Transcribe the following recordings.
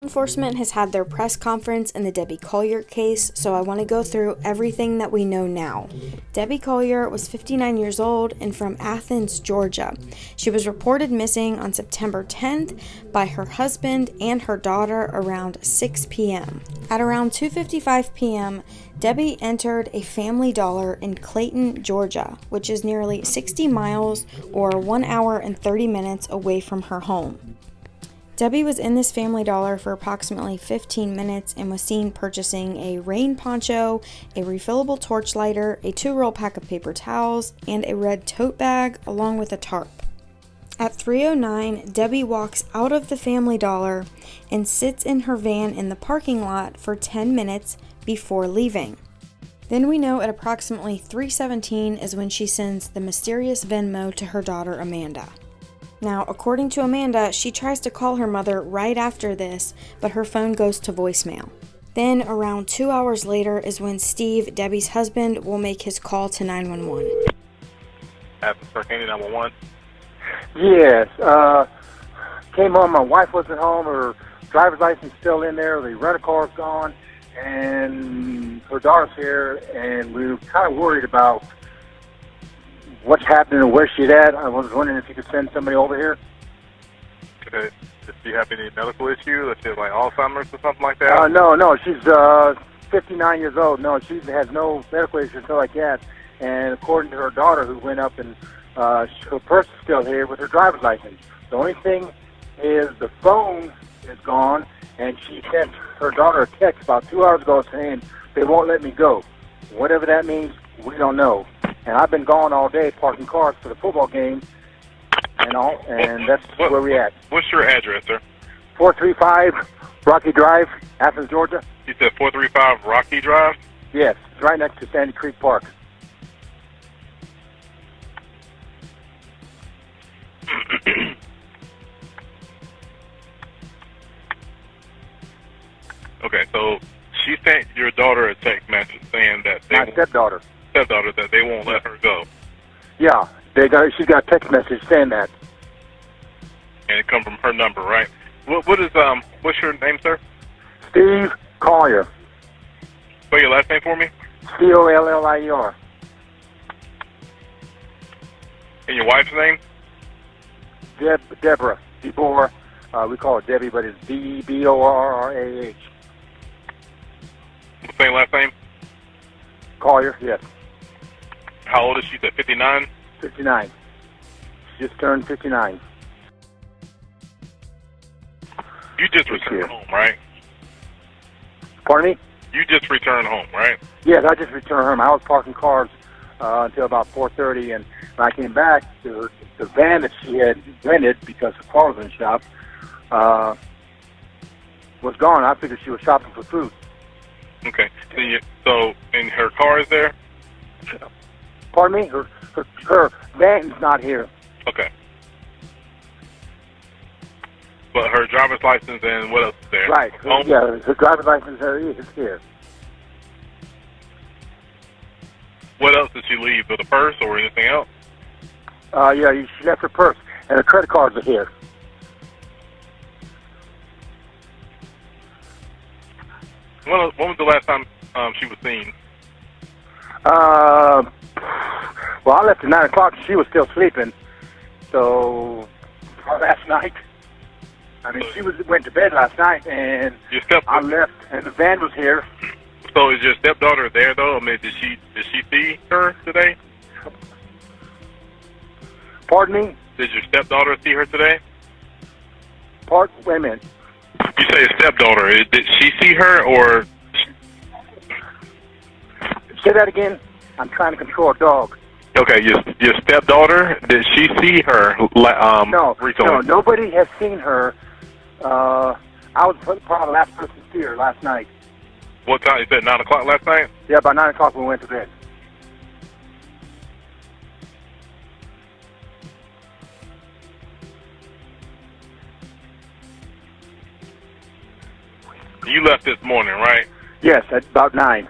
Enforcement has had their press conference in the Debbi Collier case, so I want to go through everything that we know now. Debbi Collier was 59 years old and from Athens, Georgia. She was reported missing on September 10th by her husband and her daughter around 6 p.m. At around 2:55 p.m., Debbi entered a Family Dollar in Clayton, Georgia, which is nearly 60 miles or 1 hour and 30 minutes away from her home. Debbi was in this Family Dollar for approximately 15 minutes and was seen purchasing a rain poncho, a refillable torch lighter, a 2-roll pack of paper towels, and a red tote bag along with a tarp. At 3:09, Debbi walks out of the Family Dollar and sits in her van in the parking lot for 10 minutes before leaving. Then we know at approximately 3:17 is when she sends the mysterious Venmo to her daughter Amanda. Now, according to Amanda, she tries to call her mother right after this, but her phone goes to voicemail. Then, around 2 hours later is when Steve, Debbi's husband, will make his call to 911. Athens, Candy 911. Yes. Came home, my wife wasn't home, her driver's license still in there, the rental car's gone, and her daughter's here, and we were kind of worried about what's happening and where she's at. I was wondering if you could send somebody over here. Okay. Does she have any medical issue? Let's say like Alzheimer's or something like that? No. She's 59 years old. No, she has no medical issues, something like that. And according to her daughter, who went up and her purse is still here with her driver's license. The only thing is the phone is gone, and she sent her daughter a text about 2 hours ago saying they won't let me go. Whatever that means, we don't know. And I've been gone all day parking cars for the football game and all, and that's where we're at. What's your address, sir? 435 Rocky Drive, Athens, Georgia. You said 435 Rocky Drive? Yes, it's right next to Sandy Creek Park. Okay, so she sent your daughter a text message saying that My stepdaughter that they won't let her go. Yeah, she's got a text message saying that. And it come from her number, right? What's your name, sir? Steve Collier. Spell your last name for me. Collier. And your wife's name? Deborah. Deborah. We call her Debbi, but it's Deborrah. Same last name? Collier, yes. How old is she? 59? 59. She just turned 59. You just returned home, right? Pardon me? You just returned home, right? Yes, I just returned home. I was parking cars until about 4:30, and when I came back, the van that she had rented because the car was in the shop was gone. I figured she was shopping for food. Okay. So and her car is there? Pardon me? Her van's not here. Okay. But her driver's license and what else is there? Right. Yeah, her driver's license is here. What else did she leave? With a purse or anything else? Yeah, she left her purse, and her credit cards are here. When was the last time she was seen? Well, I left at 9 o'clock, and she was still sleeping. So, last night. I mean, she went to bed last night, and I left, and the van was here. So, is your stepdaughter there though? I mean, did she see her today? Pardon me? Did your stepdaughter see her today? Wait a minute. You say a stepdaughter. Did she see her or? Say that again. I'm trying to control a dog. Okay, your stepdaughter. Did she see her? Recently? No, nobody has seen her. I was probably the last person to see her last night. What time? You said 9 o'clock last night? Yeah, about 9 o'clock when we went to bed. You left this morning, right? Yes, at about 9.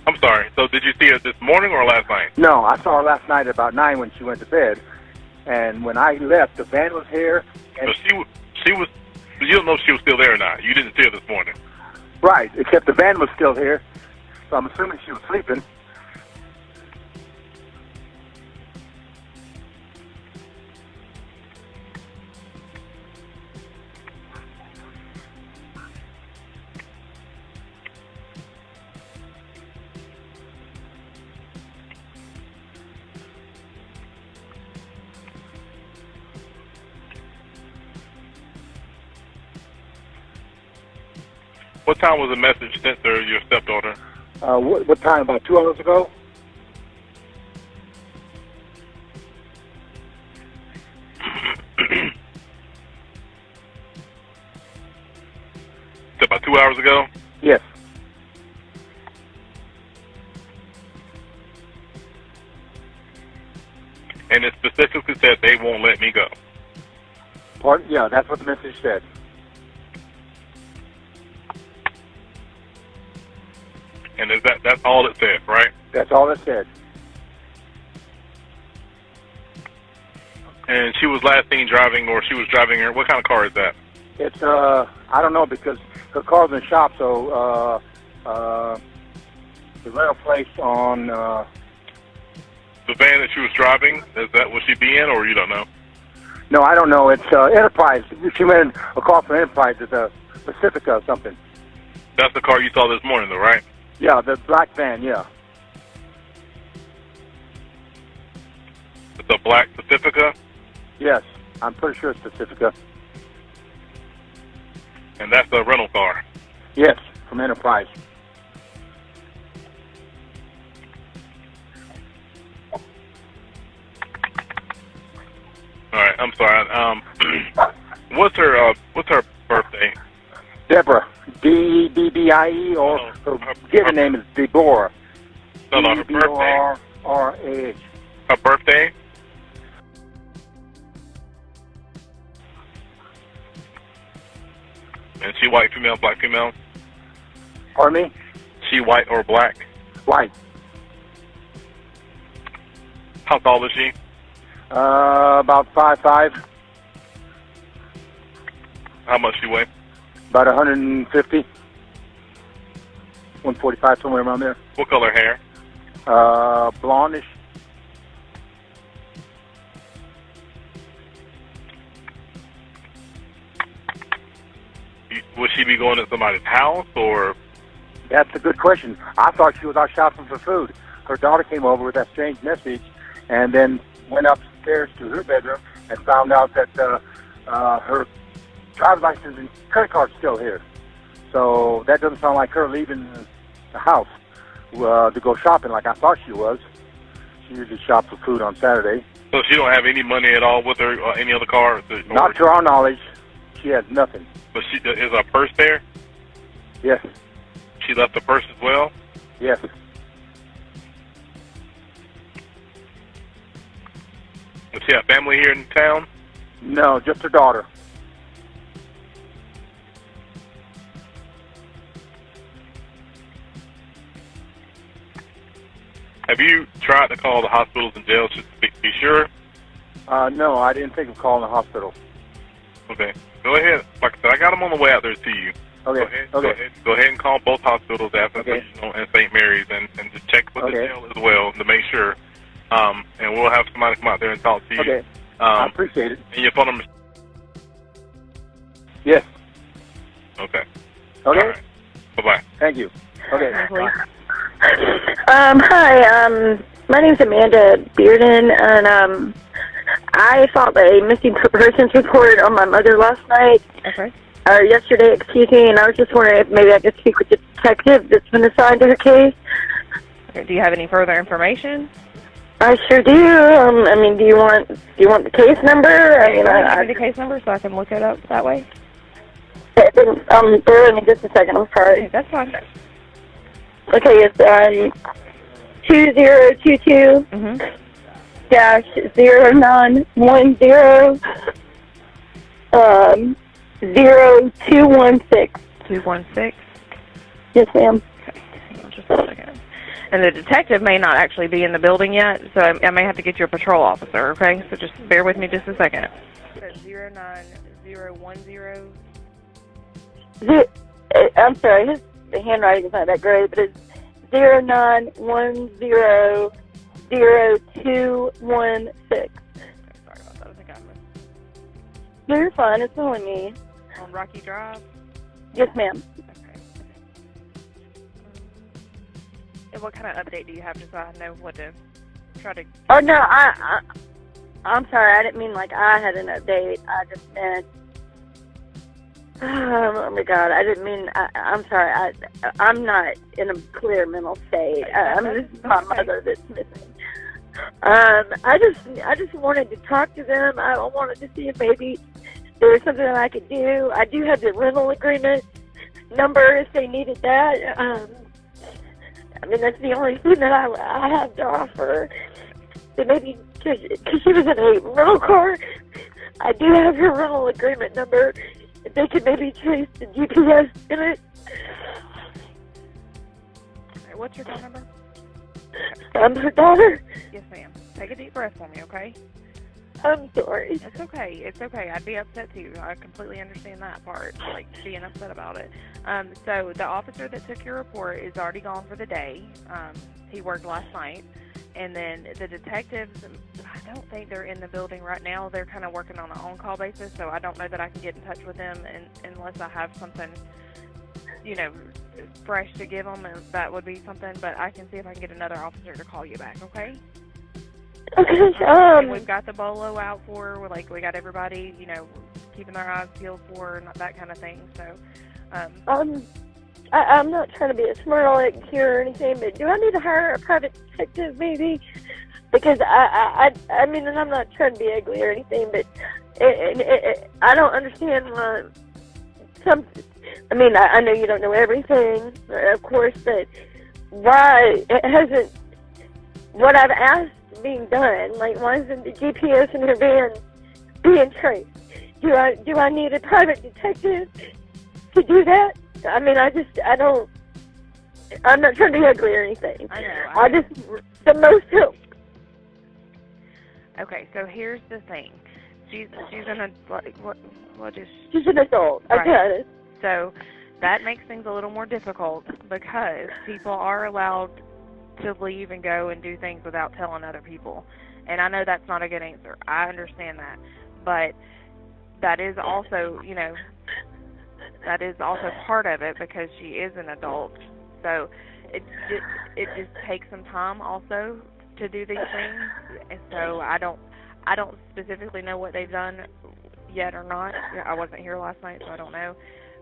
I'm sorry. So did you see her this morning or last night? No, I saw her last night at about 9 when she went to bed. And when I left, the van was here. And so she was You don't know if she was still there or not. You didn't see her this morning. Right, except the van was still here, so I'm assuming she was sleeping. What time was the message sent to your stepdaughter? What time? About 2 hours ago? About 2 hours ago? Yes. And it specifically said they won't let me go. Pardon? Yeah, that's what the message said. And that's all it said, right? That's all it said. And she was last seen driving, or she was driving her. What kind of car is that? It's, I don't know, because her car's in the shop, so, the rental place on, The van that she was driving, will she be in, or you don't know? no, I don't know. It's, Enterprise. She went a call from Enterprise. It's a Pacifica or something. That's the car you saw this morning, though, right? Yeah, the black van, yeah. It's a black Pacifica? Yes, I'm pretty sure it's Pacifica. And that's a rental car? Yes, from Enterprise. All right, I'm sorry. What's her birthday? Deborah, D-E-B-B-I-E, or her given name is Deborah. No, her birthday. D-E-B-O-R-R-A-H. Her birthday? And she white, female, black, female? Pardon me? She white or black? White. How tall is she? About 5'5". How much she weigh? About 150. 145, somewhere around there. What color hair? Blondish. Would she be going to somebody's house, or? That's a good question. I thought she was out shopping for food. Her daughter came over with that strange message and then went upstairs to her bedroom and found out that her driver's license and credit card's still here. So that doesn't sound like her leaving the house to go shopping like I thought she was. She usually shops for food on Saturday. So she don't have any money at all with her, or any other car? Not to our knowledge. She has nothing. But is her purse there? Yes. She left the purse as well? Yes. Does she have family here in town? No, just her daughter. Have you tried to call the hospitals and jails just to be sure? No, I didn't think of calling the hospital. Okay. Go ahead. Like I said, I got them on the way out there to you. Okay. Go ahead and call both hospitals, Athens Okay. Regional and St. Mary's, and just check with the Okay. jail as well to make sure. And we'll have somebody come out there and talk to you. Okay. I appreciate it. And your phone number? Yes. Okay. Okay. All right. Bye-bye. Thank you. Okay. Hi, my name's Amanda Bearden, and I filed a missing persons report on my mother last night. Okay. Or yesterday, excuse me, and I was just wondering if maybe I could speak with the detective that's been assigned to her case. Okay. Do you have any further information? I sure do. I mean, do you want the case number? I mean, Give me the case number so I can look it up that way. Bear with me just a second. I'm sorry. Okay, that's fine. Okay, it's 2022 dash 0910 0216. 216. Yes, ma'am. Okay. Hang on just a second. And the detective may not actually be in the building yet, so I may have to get you a patrol officer, okay? So just bear with me just a second. 09010 I'm sorry, his handwriting is not that great, but it's 09100216. Okay, sorry about that. I think I missed. No, you're fine. It's only me. On Rocky Drive? Yes, ma'am. Okay. And what kind of update do you have, just so I know what to try to... Oh, no, I'm sorry. I didn't mean like I had an update. I just meant... Oh, my God. I didn't mean... I'm sorry. I'm not in a clear mental state. This is my mother that's missing. I just wanted to talk to them. I wanted to see if maybe there was something that I could do. I do have the rental agreement number if they needed that. I mean, that's the only thing that I have to offer. So maybe, because she was in a rental car, I do have her rental agreement number. If they could maybe trace the GPS in it. Okay, what's your phone number? I'm her daughter. Yes, ma'am. Take a deep breath for me, okay? I'm sorry. It's okay. It's okay. I'd be upset too. I completely understand that part, like being upset about it. So the officer that took your report is already gone for the day. He worked last night. And then the detectives, I don't think they're in the building right now. They're kind of working on an on-call basis, so I don't know that I can get in touch with them unless I have something, you know, fresh to give them, and that would be something. But I can see if I can get another officer to call you back, okay? Okay. And we've got the bolo out for her. Like, we got everybody, you know, keeping their eyes peeled for her and that kind of thing. So, I'm not trying to be a smart aleck here or anything, but do I need to hire a private detective maybe? Because I mean, and I'm not trying to be ugly or anything, but I don't understand I mean, I know you don't know everything, of course, but why hasn't what I've asked being done? Like, why isn't the GPS in her van being traced? Do I need a private detective to do that? I mean, I'm not trying to be ugly or anything. I know. I just, the most help. Okay, so here's the thing. She's an She's an adult. Right. I get it. So that makes things a little more difficult because people are allowed to leave and go and do things without telling other people. And I know that's not a good answer. I understand that. But that is also, you know, that is also part of it because she is an adult. So it just takes some time also to do these things. And so I don't specifically know what they've done yet or not. I wasn't here last night, so I don't know.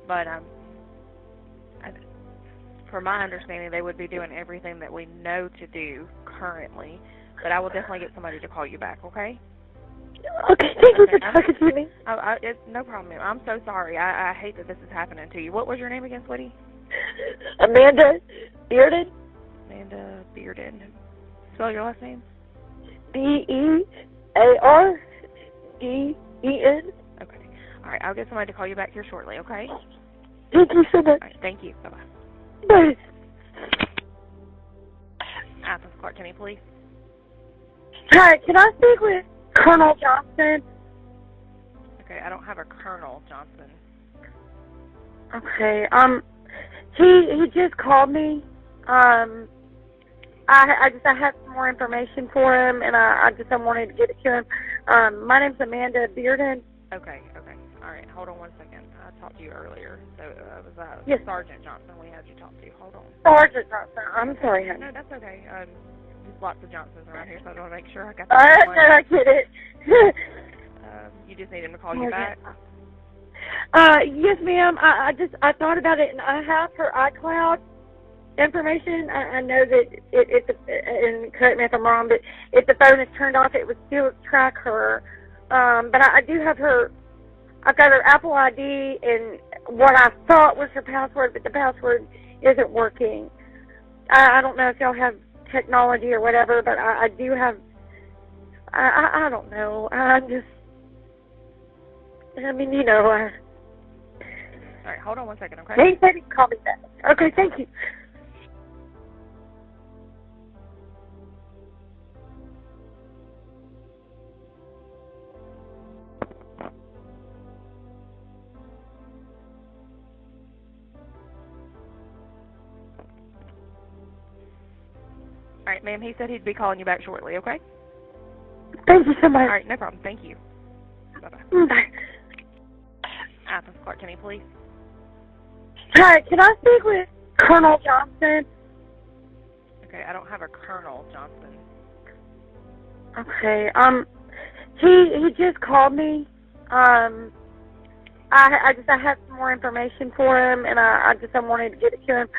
But from my understanding, they would be doing everything that we know to do currently. But I will definitely get somebody to call you back, okay? Okay, thank you for talking to me. It's no problem. I'm so sorry. I hate that this is happening to you. What was your name again, sweetie? Amanda Bearden. Amanda Bearden. Spell your last name? Bearden. Okay. All right, I'll get somebody to call you back here shortly, okay? Thank you so much. All right, thank you. Bye-bye. Bye. Athens Clark County Police. Hi, can I speak with Colonel Johnson? Okay, I don't have a Colonel Johnson. Okay, he just called me. I have some more information for him, and I wanted to get it to him. My name's Amanda Bearden. Okay. All right, hold on one second. I talked to you earlier, so it was yes. Sergeant Johnson we had you talk to. Hold on. Sergeant Johnson. I'm sorry, honey. No, that's okay. There's lots of Johnsons around here, so I want to make sure I got No, I get it. You just need him to call you back? Yes, ma'am. I thought about it, and I have her iCloud information. I know that and correct me if I'm wrong, but if the phone is turned off, it would still track her. But I do have her. I've got her Apple ID and what I thought was her password, but the password isn't working. I don't know if y'all have technology or whatever, but I do have. I don't know. I mean, you know. All right, hold on one second, okay? He said he'd call me back. Okay, thank you. right, ma'am, he said he'd be calling you back shortly, okay? Thank you so much. All right, no problem. Thank you. Bye-bye. Bye. Athens Clark County Police. Hi, can I speak with Colonel Johnson? Okay, I don't have a Colonel Johnson. Okay. He just called me. I have some more information for him, and I wanted to get it to him.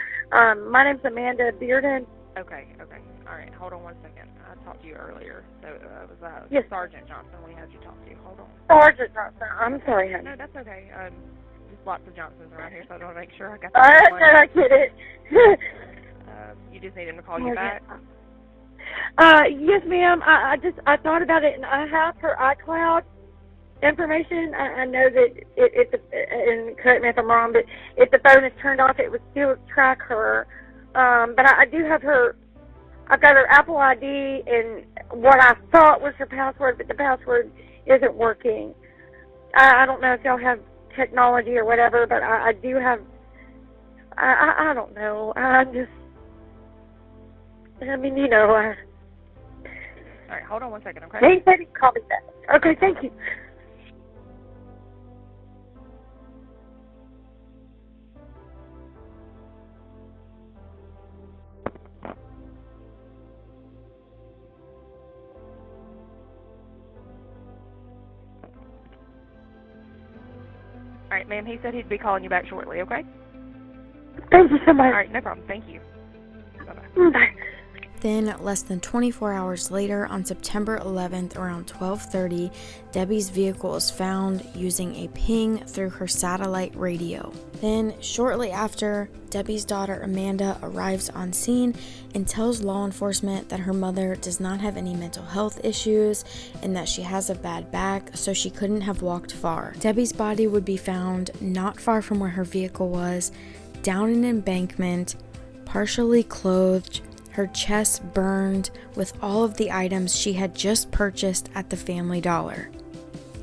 My name's Amanda Bearden. Okay. All right, hold on one second. I talked to you earlier, so it was Yes. Sergeant Johnson we had you talk to. Hold on. Sergeant Johnson. I'm sorry, honey. No, that's okay. There's lots of Johnsons around here, so I want to make sure I got No, the right one. I get it. You just need him to call you back? Yes, ma'am. I thought about it, and I have her iCloud information. I know that and correct me if I'm wrong, but if the phone is turned off, it would still track her. But I do have her. I've got her Apple ID and what I thought was her password, but the password isn't working. I don't know if y'all have technology or whatever, but I do have. I don't know. All right, hold on one second, okay? He said he'd call me back. Okay, thank you. All right, ma'am, he said he'd be calling you back shortly, okay? Thank you so much. All right, no problem. Thank you. Bye-bye. Bye. Then, less than 24 hours later, on September 11th, around 12:30, Debbi's vehicle is found using a ping through her satellite radio. Then, shortly after, Debbi's daughter Amanda arrives on scene and tells law enforcement that her mother does not have any mental health issues and that she has a bad back, so she couldn't have walked far. Debbi's body would be found not far from where her vehicle was, down an embankment, partially clothed, her chest burned with all of the items she had just purchased at the Family Dollar.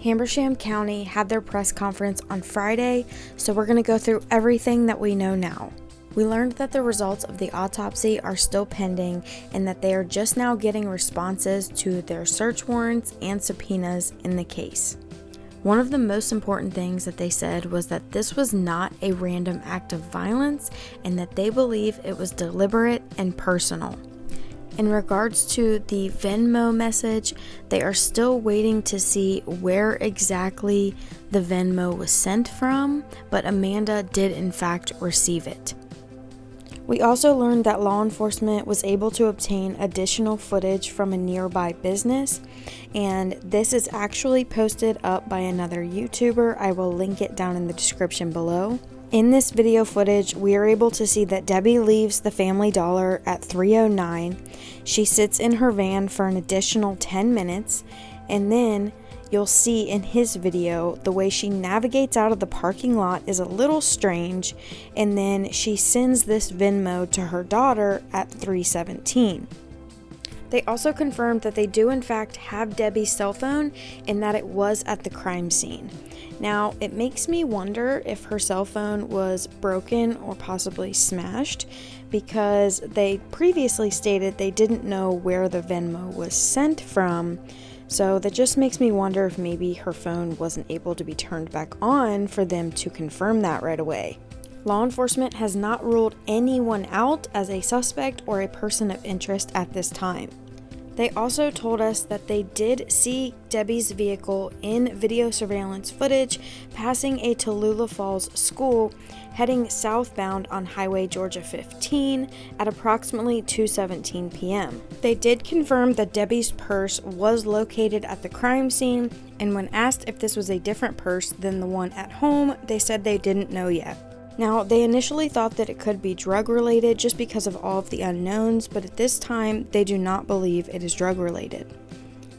Habersham County had their press conference on Friday, so we're going to go through everything that we know now. We learned that the results of the autopsy are still pending and that they are just now getting responses to their search warrants and subpoenas in the case. One of the most important things that they said was that this was not a random act of violence and that they believe it was deliberate and personal. In regards to the Venmo message, they are still waiting to see where exactly the Venmo was sent from, but Amanda did in fact receive it. We also learned that law enforcement was able to obtain additional footage from a nearby business, and this is actually posted up by another YouTuber. I will link it down in the description below. In this video footage, we are able to see that Debbi leaves the Family Dollar at 3:09. She sits in her van for an additional 10 minutes, and then you'll see in his video the way she navigates out of the parking lot is a little strange, and then she sends this Venmo to her daughter at 3:17. They also confirmed that they do in fact have Debbi's cell phone and that it was at the crime scene. Now, it makes me wonder if her cell phone was broken or possibly smashed, because they previously stated they didn't know where the Venmo was sent from. So that just makes me wonder if maybe her phone wasn't able to be turned back on for them to confirm that right away. Law enforcement has not ruled anyone out as a suspect or a person of interest at this time. They also told us that they did see Debbi's vehicle in video surveillance footage passing a Tallulah Falls school heading southbound on Highway Georgia 15 at approximately 2:17 p.m. They did confirm that Debbi's purse was located at the crime scene, and when asked if this was a different purse than the one at home, they said they didn't know yet. Now, they initially thought that it could be drug-related just because of all of the unknowns, but at this time, they do not believe it is drug-related.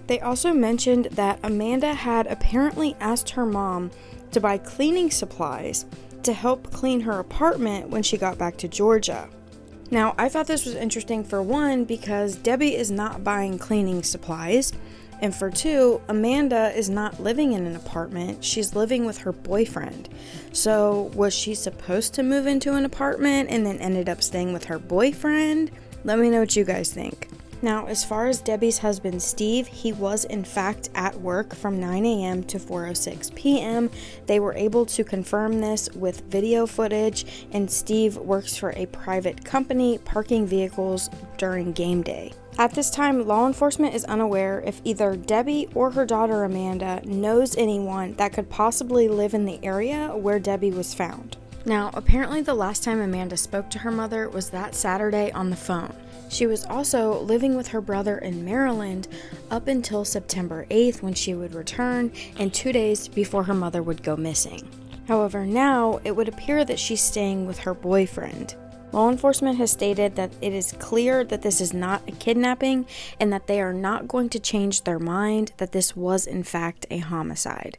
They also mentioned that Amanda had apparently asked her mom to buy cleaning supplies to help clean her apartment when she got back to Georgia. Now, I thought this was interesting for one, because Debbi is not buying cleaning supplies, and for two, Amanda is not living in an apartment, she's living with her boyfriend. So was she supposed to move into an apartment and then ended up staying with her boyfriend? Let me know what you guys think. Now, as far as Debbi's husband, Steve, he was in fact at work from 9 a.m. to 4:06 p.m. They were able to confirm this with video footage, and Steve works for a private company parking vehicles during game day. At this time, law enforcement is unaware if either Debbi or her daughter Amanda knows anyone that could possibly live in the area where Debbi was found. Now, apparently the last time Amanda spoke to her mother was that Saturday on the phone. She was also living with her brother in Maryland up until September 8th when she would return, and 2 days before her mother would go missing. However, now it would appear that she's staying with her boyfriend. Law enforcement has stated that it is clear that this is not a kidnapping and that they are not going to change their mind that this was in fact a homicide.